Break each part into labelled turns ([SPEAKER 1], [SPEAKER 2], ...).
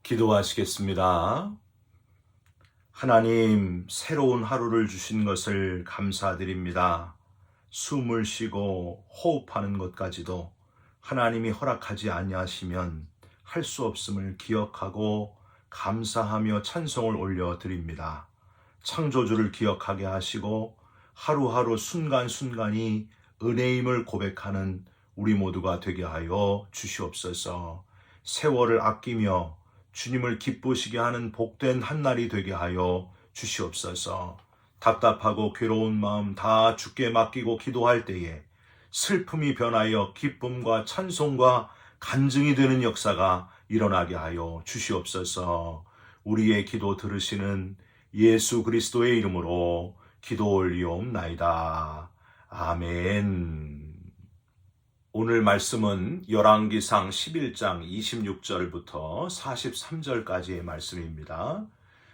[SPEAKER 1] 기도하시겠습니다. 하나님, 새로운 하루를 주신 것을 감사드립니다. 숨을 쉬고 호흡하는 것까지도 하나님이 허락하지 아니하시면 할 수 없음을 기억하고 감사하며 찬송을 올려드립니다. 창조주를 기억하게 하시고 하루하루 순간순간이 은혜임을 고백하는 우리 모두가 되게 하여 주시옵소서. 세월을 아끼며 주님을 기쁘시게 하는 복된 한날이 되게 하여 주시옵소서. 답답하고 괴로운 마음 다 주께 맡기고 기도할 때에 슬픔이 변하여 기쁨과 찬송과 간증이 되는 역사가 일어나게 하여 주시옵소서. 우리의 기도 들으시는 예수 그리스도의 이름으로 기도 올리옵나이다. 아멘. 오늘 말씀은 열왕기상 11장 26절부터 43절까지의 말씀입니다.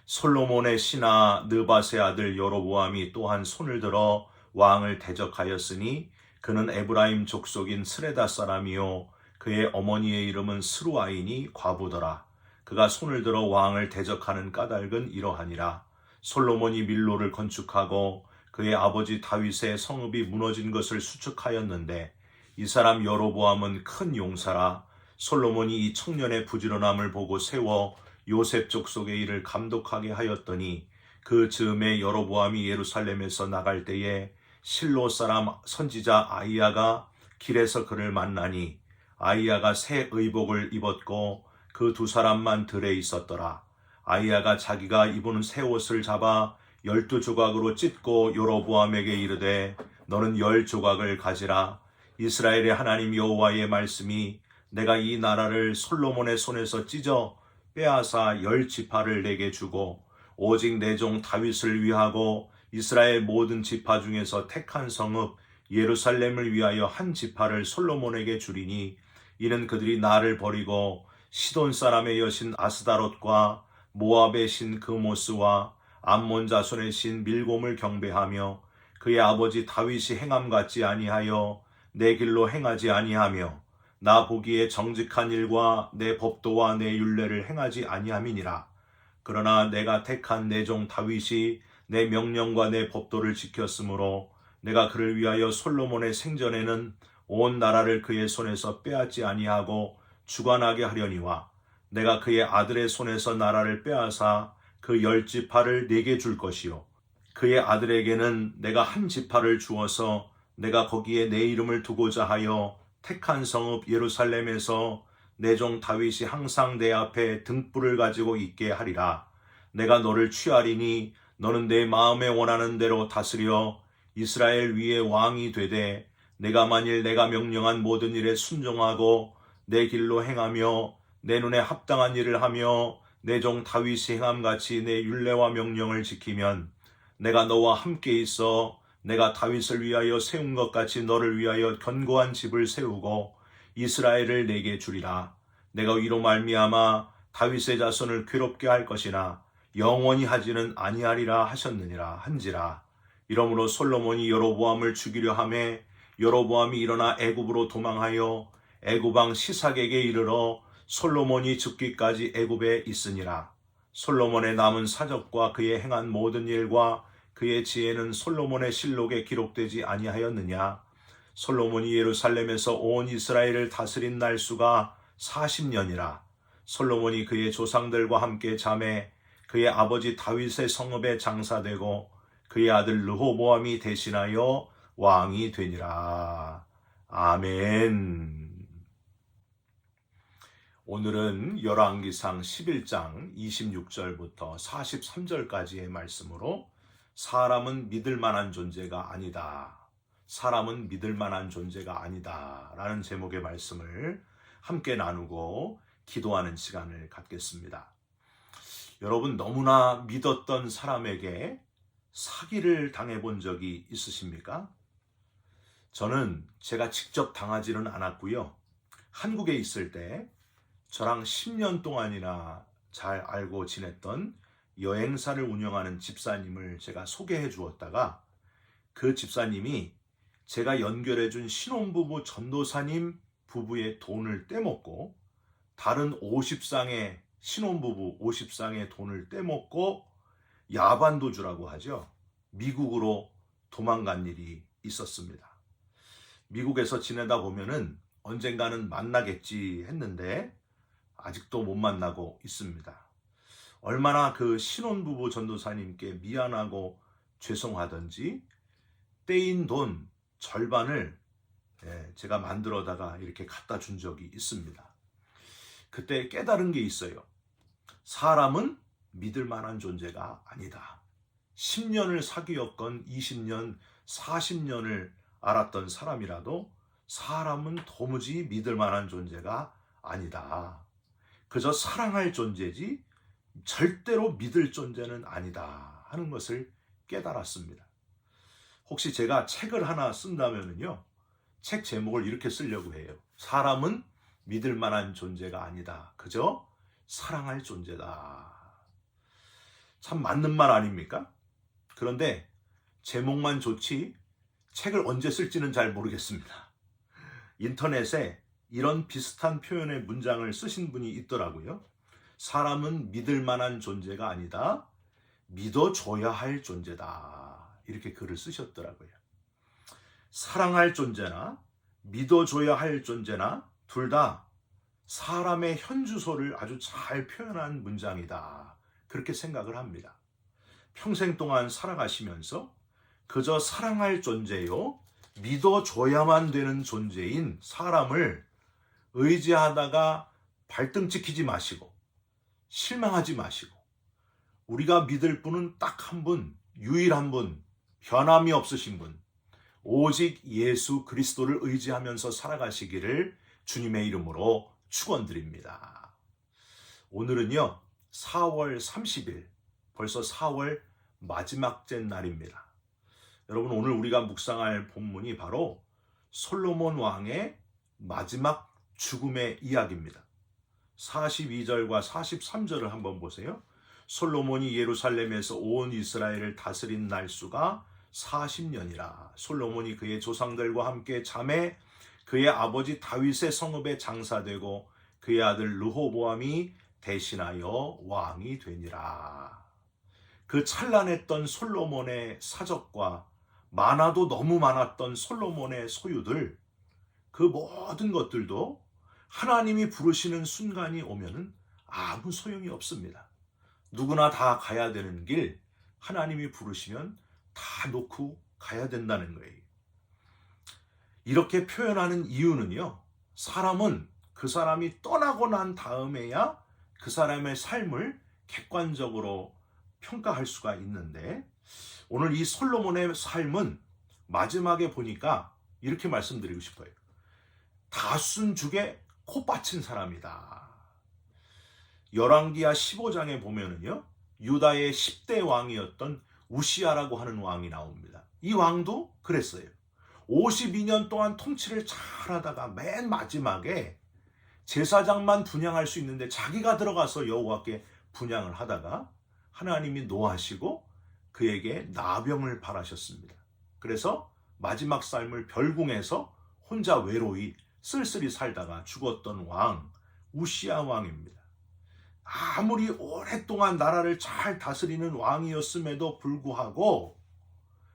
[SPEAKER 1] 솔로몬의 신하 느밧의 아들 여로보암이 또한 손을 들어 왕을 대적하였으니 그는 에브라임 족속인 스레다 사람이요 그의 어머니의 이름은 스루아이니 과부더라. 그가 손을 들어 왕을 대적하는 까닭은 이러하니라. 솔로몬이 밀로를 건축하고 그의 아버지 다윗의 성읍이 무너진 것을 수축하였는데 이 사람 여로보암은 큰 용사라. 솔로몬이 이 청년의 부지런함을 보고 세워 요셉 족속의 일을 감독하게 하였더니 그 즈음에 여로보암이 예루살렘에서 나갈 때에 실로 사람 선지자 아이야가 길에서 그를 만나니 아이야가 새 의복을 입었고 그 두 사람만 들에 있었더라. 아이야가 자기가 입은 새 옷을 잡아 12조각으로 찢고 여로보암에게 이르되 너는 10조각을 가지라. 이스라엘의 하나님 여호와의 말씀이 내가 이 나라를 솔로몬의 손에서 찢어 빼앗아 10지파를 내게 주고 오직 내 종 다윗을 위하고 이스라엘 모든 지파 중에서 택한 성읍 예루살렘을 위하여 한 지파를 솔로몬에게 주리니 이는 그들이 나를 버리고 시돈 사람의 여신 아스다롯과 모압의 신 그모스와 암몬 자손의 신 밀곰을 경배하며 그의 아버지 다윗이 행함 같지 아니하여 내 길로 행하지 아니하며 나 보기에 정직한 일과 내 법도와 내 율례를 행하지 아니함이니라. 그러나 내가 택한 내 종 다윗이 내 명령과 내 법도를 지켰으므로 내가 그를 위하여 솔로몬의 생전에는 온 나라를 그의 손에서 빼앗지 아니하고 주관하게 하려니와 내가 그의 아들의 손에서 나라를 빼앗아 그 10지파를 내게 줄 것이요 그의 아들에게는 내가 한 지파를 주어서 내가 거기에 내 이름을 두고자 하여 택한 성읍 예루살렘에서 내 종 다윗이 항상 내 앞에 등불을 가지고 있게 하리라. 내가 너를 취하리니 너는 내 마음에 원하는 대로 다스려 이스라엘 위에 왕이 되되 내가 만일 내가 명령한 모든 일에 순종하고 내 길로 행하며 내 눈에 합당한 일을 하며 내 종 다윗이 행함같이 내 율례와 명령을 지키면 내가 너와 함께 있어 내가 다윗을 위하여 세운 것 같이 너를 위하여 견고한 집을 세우고 이스라엘을 내게 주리라. 내가 이로 말미암아 다윗의 자손을 괴롭게 할 것이나 영원히 하지는 아니하리라 하셨느니라 한지라. 이러므로 솔로몬이 여로보암을 죽이려 하매 여로보암이 일어나 애굽으로 도망하여 애굽 왕 시삭에게 이르러 솔로몬이 죽기까지 애굽에 있으니라. 솔로몬의 남은 사적과 그의 행한 모든 일과 그의 지혜는 솔로몬의 실록에 기록되지 아니하였느냐. 솔로몬이 예루살렘에서 온 이스라엘을 다스린 날수가 40년이라. 솔로몬이 그의 조상들과 함께 잠에 그의 아버지 다윗의 성읍에 장사되고 그의 아들 르호보암이 대신하여 왕이 되니라. 아멘. 오늘은 열왕기상 11장 26절부터 43절까지의 말씀으로 사람은 믿을 만한 존재가 아니다. 사람은 믿을 만한 존재가 아니다. 라는 제목의 말씀을 함께 나누고 기도하는 시간을 갖겠습니다. 여러분, 너무나 믿었던 사람에게 사기를 당해본 적이 있으십니까? 저는 제가 직접 당하지는 않았고요. 한국에 있을 때 저랑 10년 동안이나 잘 알고 지냈던 여행사를 운영하는 집사님을 제가 소개해 주었다가 그 집사님이 제가 연결해 준 신혼부부 전도사님 부부의 돈을 떼먹고 다른 50쌍의 신혼부부 50쌍의 돈을 떼먹고 야반도주라고 하죠. 미국으로 도망간 일이 있었습니다. 미국에서 지내다 보면은 언젠가는 만나겠지 했는데 아직도 못 만나고 있습니다. 얼마나 그 신혼부부 전도사님께 미안하고 죄송하던지 떼인 돈 절반을 제가 만들어다가 이렇게 갖다 준 적이 있습니다. 그때 깨달은 게 있어요. 사람은 믿을 만한 존재가 아니다. 10년을 사귀었건 20년, 40년을 알았던 사람이라도 사람은 도무지 믿을 만한 존재가 아니다. 그저 사랑할 존재지 절대로 믿을 존재는 아니다 하는 것을 깨달았습니다. 혹시 제가 책을 하나 쓴다면요, 책 제목을 이렇게 쓰려고 해요. 사람은 믿을 만한 존재가 아니다. 그저 사랑할 존재다. 참 맞는 말 아닙니까? 그런데 제목만 좋지 책을 언제 쓸지는 잘 모르겠습니다. 인터넷에 이런 비슷한 표현의 문장을 쓰신 분이 있더라고요. 사람은 믿을 만한 존재가 아니다. 믿어줘야 할 존재다. 이렇게 글을 쓰셨더라고요. 사랑할 존재나 믿어줘야 할 존재나 둘 다 사람의 현주소를 아주 잘 표현한 문장이다. 그렇게 생각을 합니다. 평생 동안 살아가시면서 그저 사랑할 존재요, 믿어줘야만 되는 존재인 사람을 의지하다가 발등 찍히지 마시고 실망하지 마시고 우리가 믿을 분은 딱 한 분, 유일한 분, 변함이 없으신 분, 오직 예수 그리스도를 의지하면서 살아가시기를 주님의 이름으로 축원드립니다. 오늘은요 4월 30일, 벌써 4월 마지막째 날입니다. 여러분, 오늘 우리가 묵상할 본문이 바로 솔로몬 왕의 마지막 죽음의 이야기입니다. 42절과 43절을 한번 보세요. 솔로몬이 예루살렘에서 온 이스라엘을 다스린 날수가 40년이라. 솔로몬이 그의 조상들과 함께 잠에 그의 아버지 다윗의 성읍에 장사되고 그의 아들 르호보암이 대신하여 왕이 되니라. 그 찬란했던 솔로몬의 사적과 많아도 너무 많았던 솔로몬의 소유들, 그 모든 것들도 하나님이 부르시는 순간이 오면은 아무 소용이 없습니다. 누구나 다 가야 되는 길, 하나님이 부르시면 다 놓고 가야 된다는 거예요. 이렇게 표현하는 이유는요, 사람은 그 사람이 떠나고 난 다음에야 그 사람의 삶을 객관적으로 평가할 수가 있는데, 오늘 이 솔로몬의 삶은 마지막에 보니까 이렇게 말씀드리고 싶어요. 다순죽에 코 빠친 사람이다. 열왕기하 15장에 보면은요, 유다의 10대 왕이었던 우시아라고 하는 왕이 나옵니다. 이 왕도 그랬어요. 52년 동안 통치를 잘하다가 맨 마지막에 제사장만 분향할 수 있는데 자기가 들어가서 여호와께 분향을 하다가 하나님이 노하시고 그에게 나병을 바라셨습니다. 그래서 마지막 삶을 별궁에서 혼자 외로이 쓸쓸히 살다가 죽었던 왕, 우시아 왕입니다. 아무리 오랫동안 나라를 잘 다스리는 왕이었음에도 불구하고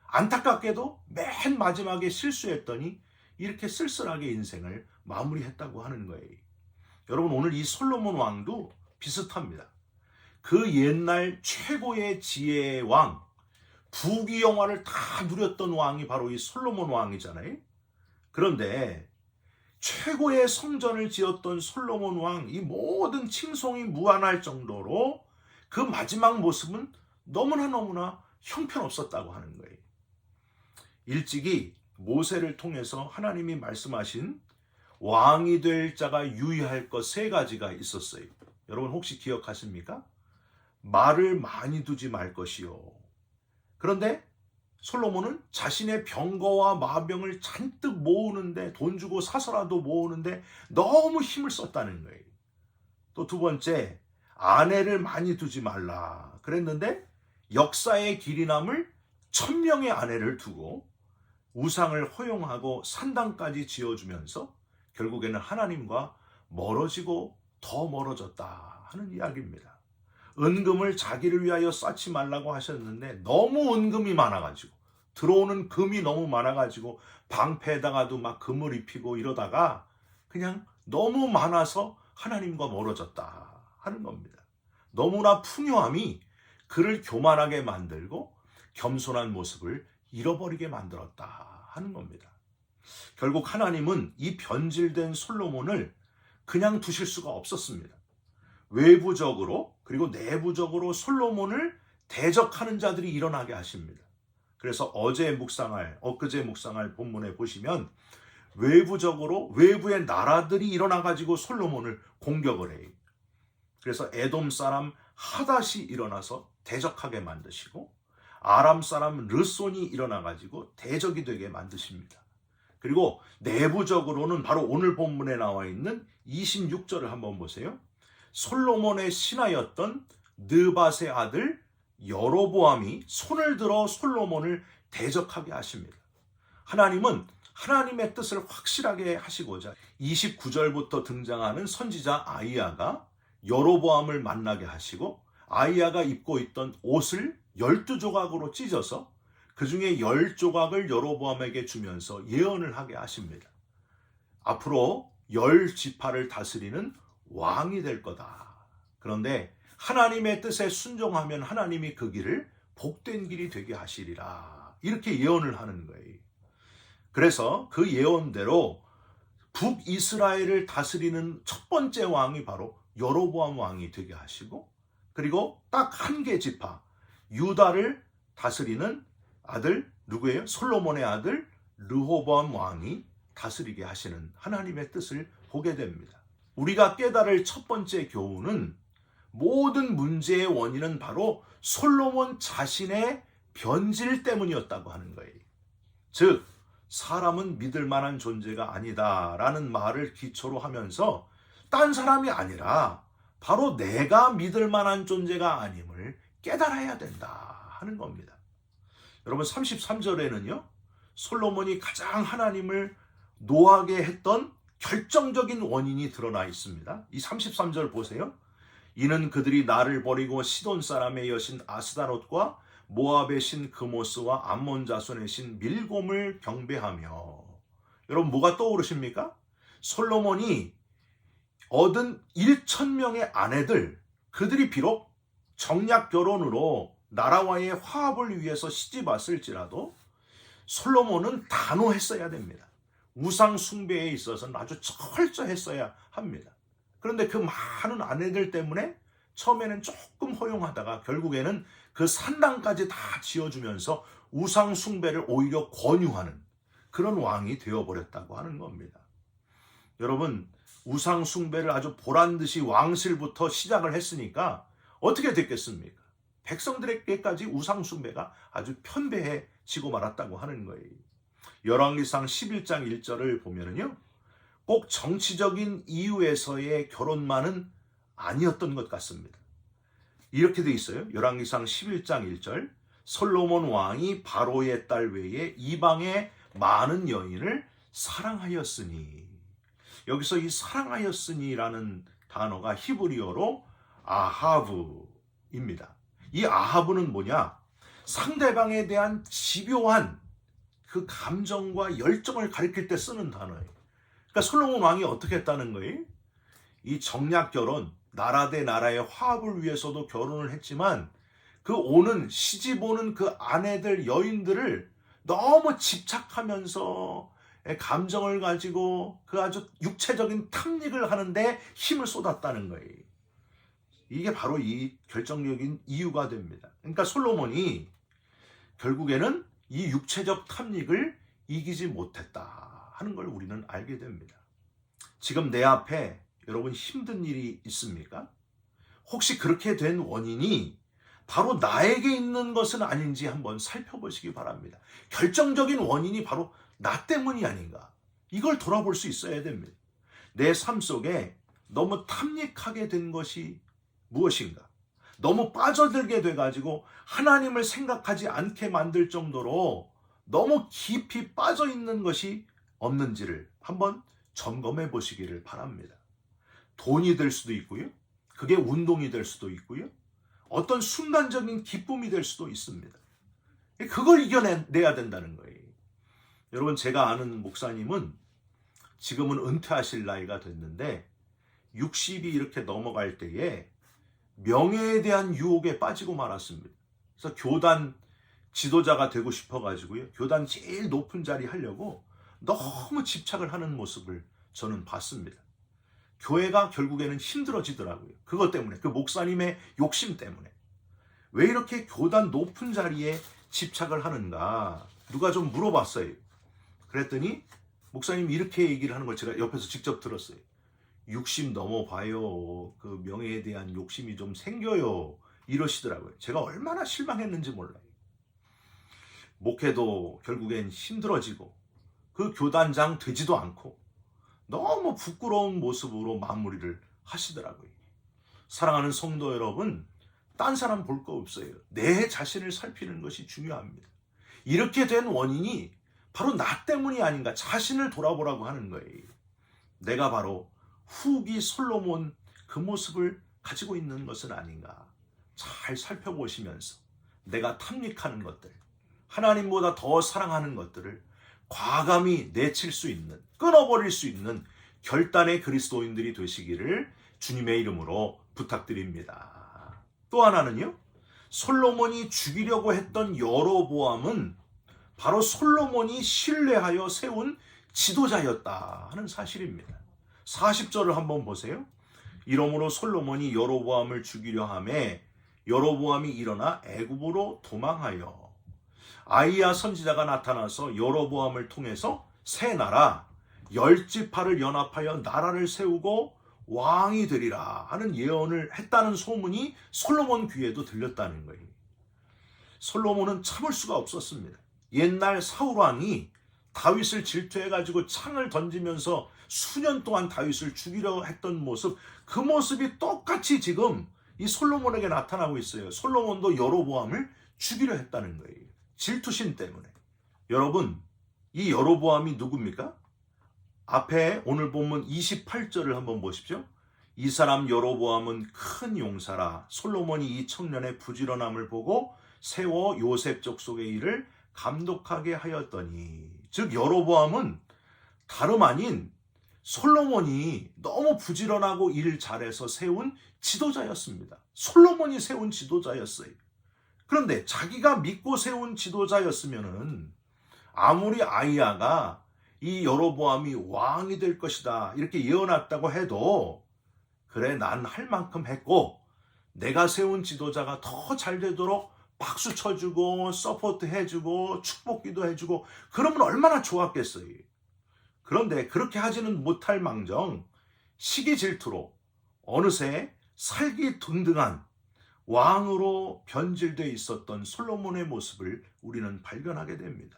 [SPEAKER 1] 안타깝게도 맨 마지막에 실수했더니 이렇게 쓸쓸하게 인생을 마무리했다고 하는 거예요. 여러분, 오늘 이 솔로몬 왕도 비슷합니다. 그 옛날 최고의 지혜의 왕, 부귀영화를 다 누렸던 왕이 바로 이 솔로몬 왕이잖아요. 그런데 최고의 성전을 지었던 솔로몬 왕, 이 모든 칭송이 무한할 정도로 그 마지막 모습은 너무나 형편없었다고 하는 거예요. 일찍이 모세를 통해서 하나님이 말씀하신 왕이 될 자가 유의할 것 3가지가 있었어요. 여러분 혹시 기억하십니까? 말을 많이 두지 말 것이요. 그런데 솔로몬은 자신의 병거와 마병을 잔뜩 모으는데, 돈 주고 사서라도 모으는데 너무 힘을 썼다는 거예요. 또 2번째, 아내를 많이 두지 말라 그랬는데 역사의 길이 남을 1000명의 아내를 두고 우상을 허용하고 산당까지 지어주면서 결국에는 하나님과 멀어지고 더 멀어졌다. 하는 이야기입니다. 은금을 자기를 위하여 쌓지 말라고 하셨는데 너무 은금이 많아가지고 들어오는 금이 너무 많아가지고 방패에다가도 막 금을 입히고 이러다가 그냥 너무 많아서 하나님과 멀어졌다 하는 겁니다. 너무나 풍요함이 그를 교만하게 만들고 겸손한 모습을 잃어버리게 만들었다 하는 겁니다. 결국 하나님은 이 변질된 솔로몬을 그냥 두실 수가 없었습니다. 외부적으로 그리고 내부적으로 솔로몬을 대적하는 자들이 일어나게 하십니다. 그래서 엊그제 묵상할 본문에 보시면 외부적으로 외부의 나라들이 일어나가지고 솔로몬을 공격을 해요. 그래서 에돔 사람 하닷이 일어나서 대적하게 만드시고 아람 사람 르손이 일어나가지고 대적이 되게 만드십니다. 그리고 내부적으로는 바로 오늘 본문에 나와 있는 26절을 한번 보세요. 솔로몬의 신하였던 느밧의 아들 여로보암이 손을 들어 솔로몬을 대적하게 하십니다. 하나님은 하나님의 뜻을 확실하게 하시고자 29절부터 등장하는 선지자 아이야가 여로보암을 만나게 하시고 아이야가 입고 있던 옷을 12조각으로 찢어서 그 중에 10조각을 여로보암에게 주면서 예언을 하게 하십니다. 앞으로 10지파를 다스리는 왕이 될 거다. 그런데 하나님의 뜻에 순종하면 하나님이 그 길을 복된 길이 되게 하시리라. 이렇게 예언을 하는 거예요. 그래서 그 예언대로 북이스라엘을 다스리는 첫 번째 왕이 바로 여로보암 왕이 되게 하시고 그리고 딱 한 개 지파 유다를 다스리는 아들 누구예요? 솔로몬의 아들 르호보암 왕이 다스리게 하시는 하나님의 뜻을 보게 됩니다. 우리가 깨달을 첫 번째 교훈은 모든 문제의 원인은 바로 솔로몬 자신의 변질 때문이었다고 하는 거예요. 즉 사람은 믿을 만한 존재가 아니다라는 말을 기초로 하면서 딴 사람이 아니라 바로 내가 믿을 만한 존재가 아님을 깨달아야 된다 하는 겁니다. 여러분 33절에는요. 솔로몬이 가장 하나님을 노하게 했던 결정적인 원인이 드러나 있습니다. 이 33절 보세요. 이는 그들이 나를 버리고 시돈 사람의 여신 아스다롯과 모압의 신 그모스와 암몬 자손의 신 밀곰을 경배하며. 여러분 뭐가 떠오르십니까? 솔로몬이 얻은 1,000명의 아내들, 그들이 비록 정략 결혼으로 나라와의 화합을 위해서 시집 왔을지라도 솔로몬은 단호했어야 됩니다. 우상 숭배에 있어서는 아주 철저했어야 합니다. 그런데 그 많은 아내들 때문에 처음에는 조금 허용하다가 결국에는 그 산당까지 다 지어주면서 우상 숭배를 오히려 권유하는 그런 왕이 되어버렸다고 하는 겁니다. 여러분 우상 숭배를 아주 보란듯이 왕실부터 시작을 했으니까 어떻게 됐겠습니까? 백성들에게까지 우상 숭배가 아주 편배해지고 말았다고 하는 거예요. 열왕기상 11장 1절을 보면은요. 꼭 정치적인 이유에서의 결혼만은 아니었던 것 같습니다. 이렇게 돼 있어요. 열왕기상 11장 1절 솔로몬 왕이 바로의 딸 외에 이방의 많은 여인을 사랑하였으니. 여기서 이 사랑하였으니라는 단어가 히브리어로 아하브입니다. 이 아하브는 뭐냐? 상대방에 대한 집요한 그 감정과 열정을 가리킬 때 쓰는 단어예요. 그러니까 솔로몬 왕이 어떻게 했다는 거예요? 이 정략 결혼, 나라 대 나라의 화합을 위해서도 결혼을 했지만 그 오는 시집 오는 그 아내들 여인들을 너무 집착하면서 감정을 가지고 그 아주 육체적인 탐닉을 하는데 힘을 쏟았다는 거예요. 이게 바로 이 결정적인 이유가 됩니다. 그러니까 솔로몬이 결국에는 이 육체적 탐닉을 이기지 못했다 하는 걸 우리는 알게 됩니다. 지금 내 앞에 여러분 힘든 일이 있습니까? 혹시 그렇게 된 원인이 바로 나에게 있는 것은 아닌지 한번 살펴보시기 바랍니다. 결정적인 원인이 바로 나 때문이 아닌가? 이걸 돌아볼 수 있어야 됩니다. 내 삶 속에 너무 탐닉하게 된 것이 무엇인가? 너무 빠져들게 돼가지고 하나님을 생각하지 않게 만들 정도로 너무 깊이 빠져 있는 것이 없는지를 한번 점검해 보시기를 바랍니다. 돈이 될 수도 있고요. 그게 운동이 될 수도 있고요. 어떤 순간적인 기쁨이 될 수도 있습니다. 그걸 이겨내야 된다는 거예요. 여러분, 제가 아는 목사님은 지금은 은퇴하실 나이가 됐는데 60이 이렇게 넘어갈 때에 명예에 대한 유혹에 빠지고 말았습니다. 그래서 교단 지도자가 되고 싶어가지고요. 교단 제일 높은 자리 하려고 너무 집착을 하는 모습을 저는 봤습니다. 교회가 결국에는 힘들어지더라고요. 그것 때문에, 그 목사님의 욕심 때문에. 왜 이렇게 교단 높은 자리에 집착을 하는가? 누가 좀 물어봤어요. 그랬더니 목사님이 이렇게 얘기를 하는 걸 제가 옆에서 직접 들었어요. 60 넘어봐요. 그 명예에 대한 욕심이 좀 생겨요. 이러시더라고요. 제가 얼마나 실망했는지 몰라요. 목회도 결국엔 힘들어지고 그 교단장 되지도 않고 너무 부끄러운 모습으로 마무리를 하시더라고요. 사랑하는 성도 여러분, 딴 사람 볼 거 없어요. 내 자신을 살피는 것이 중요합니다. 이렇게 된 원인이 바로 나 때문이 아닌가, 자신을 돌아보라고 하는 거예요. 내가 바로 후기 솔로몬 그 모습을 가지고 있는 것은 아닌가. 잘 살펴보시면서 내가 탐닉하는 것들, 하나님보다 더 사랑하는 것들을 과감히 내칠 수 있는, 끊어버릴 수 있는 결단의 그리스도인들이 되시기를 주님의 이름으로 부탁드립니다. 또 하나는요, 솔로몬이 죽이려고 했던 여로보암은 바로 솔로몬이 신뢰하여 세운 지도자였다 하는 사실입니다. 40절을 한번 보세요. 이러므로 솔로몬이 여로보암을 죽이려 하매 여로보암이 일어나 애굽으로 도망하여 아히야 선지자가 나타나서 여로보암을 통해서 새 나라 10지파를 연합하여 나라를 세우고 왕이 되리라 하는 예언을 했다는 소문이 솔로몬 귀에도 들렸다는 거예요. 솔로몬은 참을 수가 없었습니다. 옛날 사울 왕이 다윗을 질투해가지고 창을 던지면서 수년 동안 다윗을 죽이려 했던 모습, 그 모습이 똑같이 지금 이 솔로몬에게 나타나고 있어요. 솔로몬도 여로보암을 죽이려 했다는 거예요. 질투심 때문에. 여러분, 이 여로보암이 누굽니까? 앞에 오늘 본문 28절을 한번 보십시오. 이 사람 여로보암은 큰 용사라. 솔로몬이 이 청년의 부지런함을 보고 세워 요셉 족속의 일을 감독하게 하였더니, 즉 여로보암은 다름 아닌 솔로몬이 너무 부지런하고 일 잘해서 세운 지도자였습니다. 솔로몬이 세운 지도자였어요. 그런데 자기가 믿고 세운 지도자였으면은 아무리 아히야가 이 여로보암이 왕이 될 것이다 이렇게 예언했다고 해도, 그래 난 할 만큼 했고 내가 세운 지도자가 더 잘 되도록 박수 쳐주고 서포트 해주고 축복기도 해주고 그러면 얼마나 좋았겠어요. 그런데 그렇게 하지는 못할 망정 시기 질투로 어느새 살기 든든한 왕으로 변질되어 있었던 솔로몬의 모습을 우리는 발견하게 됩니다.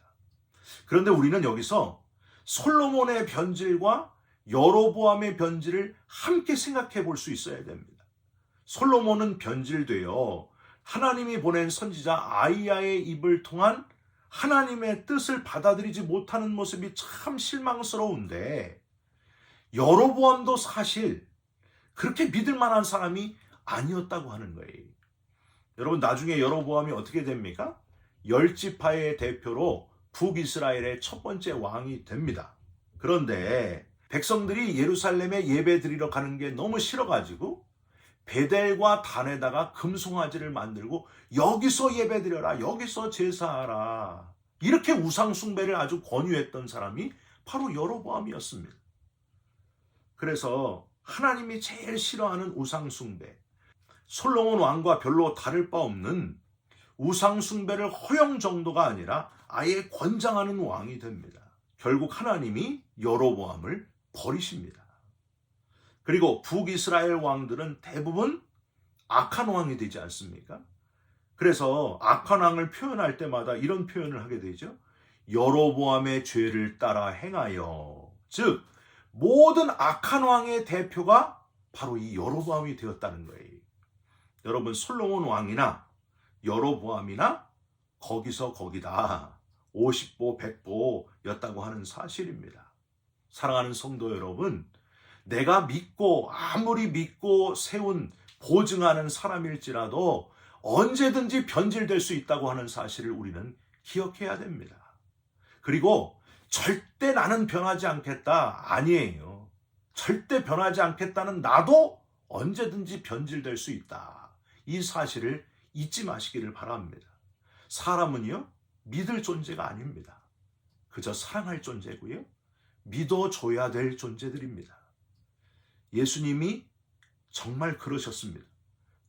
[SPEAKER 1] 그런데 우리는 여기서 솔로몬의 변질과 여로보암의 변질을 함께 생각해 볼 수 있어야 됩니다. 솔로몬은 변질되어 하나님이 보낸 선지자 아히야의 입을 통한 하나님의 뜻을 받아들이지 못하는 모습이 참 실망스러운데, 여로보암도 사실 그렇게 믿을 만한 사람이 아니었다고 하는 거예요. 여러분, 나중에 여로보암이 어떻게 됩니까? 10지파의 대표로 북이스라엘의 첫 번째 왕이 됩니다. 그런데 백성들이 예루살렘에 예배 드리러 가는 게 너무 싫어가지고 베델과 단에다가 금송아지를 만들고 여기서 예배 드려라, 여기서 제사하라, 이렇게 우상 숭배를 아주 권유했던 사람이 바로 여로보암이었습니다. 그래서 하나님이 제일 싫어하는 우상 숭배, 솔로몬 왕과 별로 다를 바 없는 우상 숭배를 허용 정도가 아니라 아예 권장하는 왕이 됩니다. 결국 하나님이 여로보암을 버리십니다. 그리고 북이스라엘 왕들은 대부분 악한 왕이 되지 않습니까? 그래서 악한 왕을 표현할 때마다 이런 표현을 하게 되죠. 여로보암의 죄를 따라 행하여. 즉 모든 악한 왕의 대표가 바로 이 여로보암이 되었다는 거예요. 여러분, 솔로몬 왕이나 여로보암이나 거기서 거기다 50보 100보였다고 하는 사실입니다. 사랑하는 성도 여러분, 내가 믿고 아무리 믿고 세운 보증하는 사람일지라도 언제든지 변질될 수 있다고 하는 사실을 우리는 기억해야 됩니다. 그리고 절대 나는 변하지 않겠다, 아니에요. 절대 변하지 않겠다는 나도 언제든지 변질될 수 있다. 이 사실을 잊지 마시기를 바랍니다. 사람은요, 믿을 존재가 아닙니다. 그저 사랑할 존재고요, 믿어줘야 될 존재들입니다. 예수님이 정말 그러셨습니다.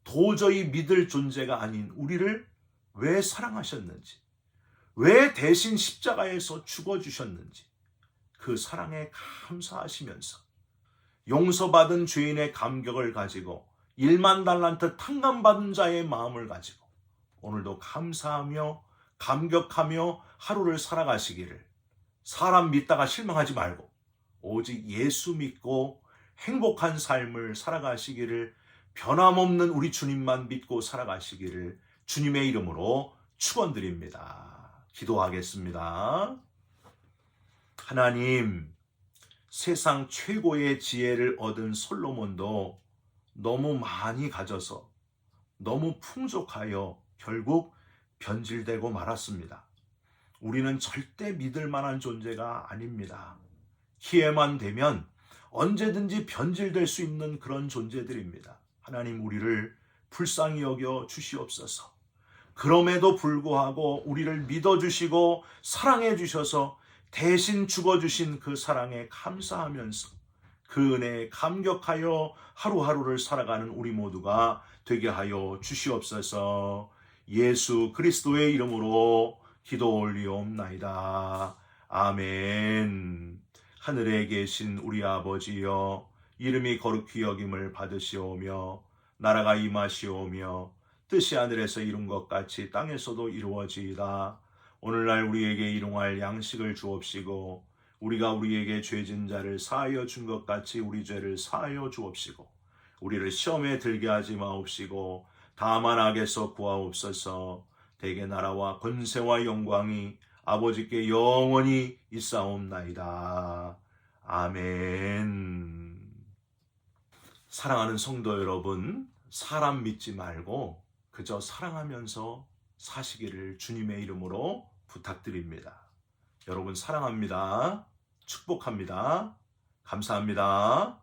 [SPEAKER 1] 도저히 믿을 존재가 아닌 우리를 왜 사랑하셨는지, 왜 대신 십자가에서 죽어주셨는지 그 사랑에 감사하시면서 용서받은 죄인의 감격을 가지고 1만 달란트 탕감받은 자의 마음을 가지고 오늘도 감사하며 감격하며 하루를 살아가시기를, 사람 믿다가 실망하지 말고 오직 예수 믿고 행복한 삶을 살아가시기를, 변함없는 우리 주님만 믿고 살아가시기를 주님의 이름으로 축원드립니다. 기도하겠습니다. 하나님, 세상 최고의 지혜를 얻은 솔로몬도 너무 많이 가져서 너무 풍족하여 결국 변질되고 말았습니다. 우리는 절대 믿을 만한 존재가 아닙니다. 기회만 되면 언제든지 변질될 수 있는 그런 존재들입니다. 하나님, 우리를 불쌍히 여겨 주시옵소서. 그럼에도 불구하고 우리를 믿어주시고 사랑해 주셔서 대신 죽어주신 그 사랑에 감사하면서 그 은혜에 감격하여 하루하루를 살아가는 우리 모두가 되게 하여 주시옵소서. 예수 그리스도의 이름으로 기도 올리옵나이다. 아멘. 하늘에 계신 우리 아버지여, 이름이 거룩히 여김을 받으시오며 나라가 임하시오며 뜻이 하늘에서 이룬 것 같이 땅에서도 이루어지이다. 오늘날 우리에게 일용할 양식을 주옵시고 우리가 우리에게 죄진 자를 사하여 준 것 같이 우리 죄를 사하여 주옵시고 우리를 시험에 들게 하지 마옵시고 다만 악에서 구하옵소서. 대개 나라와 권세와 영광이 아버지께 영원히 있사옵나이다. 아멘. 사랑하는 성도 여러분, 사람 믿지 말고 그저 사랑하면서 사시기를 주님의 이름으로 부탁드립니다. 여러분 사랑합니다. 축복합니다. 감사합니다.